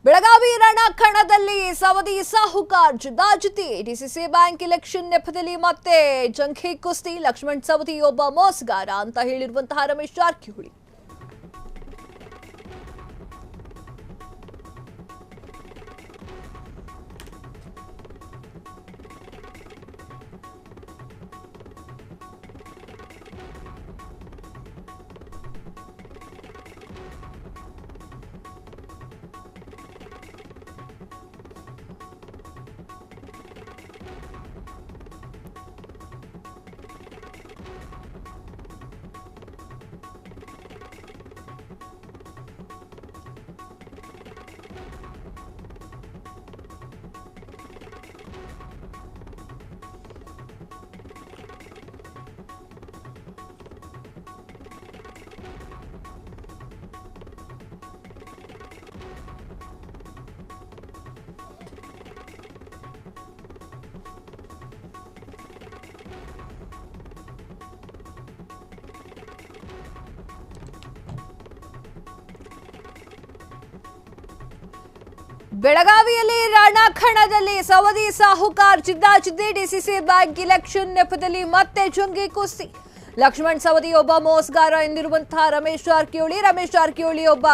ಬೆಳಗಾವಿ ರಣಕಣದಲ್ಲಿ ಸವದಿ ಸಾಹುಕಾರ್ ಜಿದ್ದಾಜಿದ್ದಿ. DCC bank election ನೆಪದಲ್ಲಿ ಮತ್ತೆ ಜಂಘೆ ಕುಸ್ತಿ. ಲಕ್ಷ್ಮಣ್ ಸವದಿ ಒಬ್ಬ ಮೋಸಗಾರ ಅಂತ ಹೇಳಿರುವಂತಹ ರಮೇಶ್ ಜಾರಕಿಹೊಳಿ. ಬೆಳಗಾವಿಯಲ್ಲಿ ರಣಕಣದಲ್ಲಿ ಸವದಿ ಸಾಹುಕಾರ್ ಜಿದ್ದಾಜಿದ್ದಿ. ಡಿಸಿಸಿ ಬ್ಯಾಂಕ್ ಇಲೆಕ್ಷನ್ ನೆಪದಲ್ಲಿ ಮತ್ತೆ ಜಂಘೆ ಕುಸ್ತಿ. ಲಕ್ಷ್ಮಣ್ ಸವದಿ ಒಬ್ಬ ಮೋಸಗಾರ ಎಂದಿರುವಂತಹ ರಮೇಶ್ ಜಾರಕಿಹೊಳಿ ಒಬ್ಬ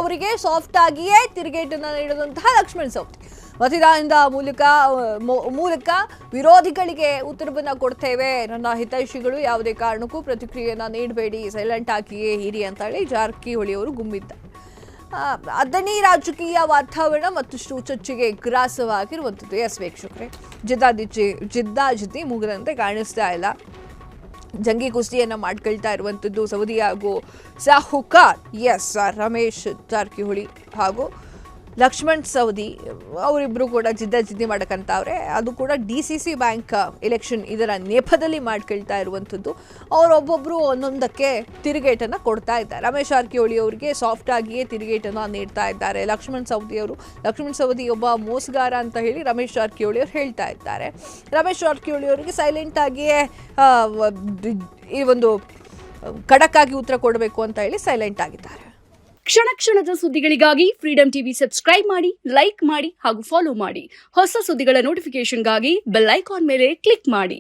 ಅವರಿಗೆ ಸಾಫ್ಟ್ ಆಗಿಯೇ ತಿರುಗೇಟನ್ನು ನೀಡಿದಂತಹ ಲಕ್ಷ್ಮಣ್ ಸವದಿ. ಮತದಾನದ ಮೂಲಕ ವಿರೋಧಿಗಳಿಗೆ ಉತ್ತರವನ್ನ ಕೊಡ್ತೇವೆ, ನನ್ನ ಹಿತೈಷಿಗಳು ಯಾವುದೇ ಕಾರಣಕ್ಕೂ ಪ್ರತಿಕ್ರಿಯೆಯನ್ನ ನೀಡಬೇಡಿ, ಸೈಲೆಂಟ್ ಆಗಿಯೇ ಇರಿ ಅಂತ ಹೇಳಿ ಜಾರಕಿಹೊಳಿ ಅವರು ಗುಮ್ಮಿದ್ದಾರೆ. ಅದನ್ನೇ ರಾಜಕೀಯ ವಾತಾವರಣ ಮತ್ತಷ್ಟು ಚರ್ಚೆಗೆ ಗ್ರಾಸವಾಗಿರುವಂಥದ್ದು. ಎಸ್ ವೀಕ್ಷಕರೇ, ಜಿದ್ದಾಜಿದ್ದಿ ಮುಗಿದಂತೆ ಕಾಣಿಸ್ತಾ ಇಲ್ಲ. ಜಂಘೆ ಕುಸ್ತಿಯನ್ನ ಮಾಡ್ಕೊಳ್ತಾ ಇರುವಂಥದ್ದು ಸವದಿ ಹಾಗೂ ಸಾಹುಕಾರ್ ರಮೇಶ್ ಜಾರಕಿಹೊಳಿ ಹಾಗೂ ಲಕ್ಷ್ಮಣ್ ಸವದಿ ಅವರಿಬ್ಬರು ಕೂಡ ಜಿದ್ದಾಜಿದ್ದಿ ಮಾಡಕ್ಕಂತವ್ರೆ. ಅದು ಕೂಡ ಡಿಸಿಸಿ ಬ್ಯಾಂಕ್ ಎಲೆಕ್ಷನ್ ಇದರ ನೆಪದಲ್ಲಿ ಮಾಡ್ಕೊಳ್ತಾ ಇರುವಂಥದ್ದು. ಅವರೊಬ್ಬೊಬ್ಬರು ಒಂದೊಂದಕ್ಕೆ ತಿರುಗೇಟನ್ನು ಕೊಡ್ತಾ ಇದ್ದಾರೆ. ರಮೇಶ್ ಜಾರಕಿಹೊಳಿ ಅವರಿಗೆ ಸಾಫ್ಟ್ ಆಗಿಯೇ ತಿರುಗೇಟನ್ನು ನೀಡ್ತಾ ಇದ್ದಾರೆ. ಲಕ್ಷ್ಮಣ್ ಸವದಿ ಒಬ್ಬ ಮೋಸಗಾರ ಅಂತ ಹೇಳಿ ರಮೇಶ್ ಜಾರಕಿಹೊಳಿ ಅವರು ಹೇಳ್ತಾ ಇದ್ದಾರೆ. ರಮೇಶ್ ಜಾರಕಿಹೊಳಿ ಅವರಿಗೆ ಸೈಲೆಂಟ್ ಆಗಿಯೇ ಈ ಒಂದು ಖಡಕ್ ಆಗಿ ಉತ್ತರ ಕೊಡಬೇಕು ಅಂತ ಹೇಳಿ ಸೈಲೆಂಟ್ ಆಗಿದ್ದಾರೆ. ಕ್ಷಣ ಕ್ಷಣದ ಸುದ್ದಿಗಳಿಗಾಗಿ ಫ್ರೀಡಂ ಟಿವಿ ಸಬ್ಸ್ಕ್ರೈಬ್ ಮಾಡಿ, ಲೈಕ್ ಮಾಡಿ ಹಾಗೂ ಫಾಲೋ ಮಾಡಿ. ಹೊಸ ಸುದ್ದಿಗಳ ನೋಟಿಫಿಕೇಶನ್ಗಾಗಿ ಬೆಲ್ ಐಕಾನ್ ಮೇಲೆ ಕ್ಲಿಕ್ ಮಾಡಿ.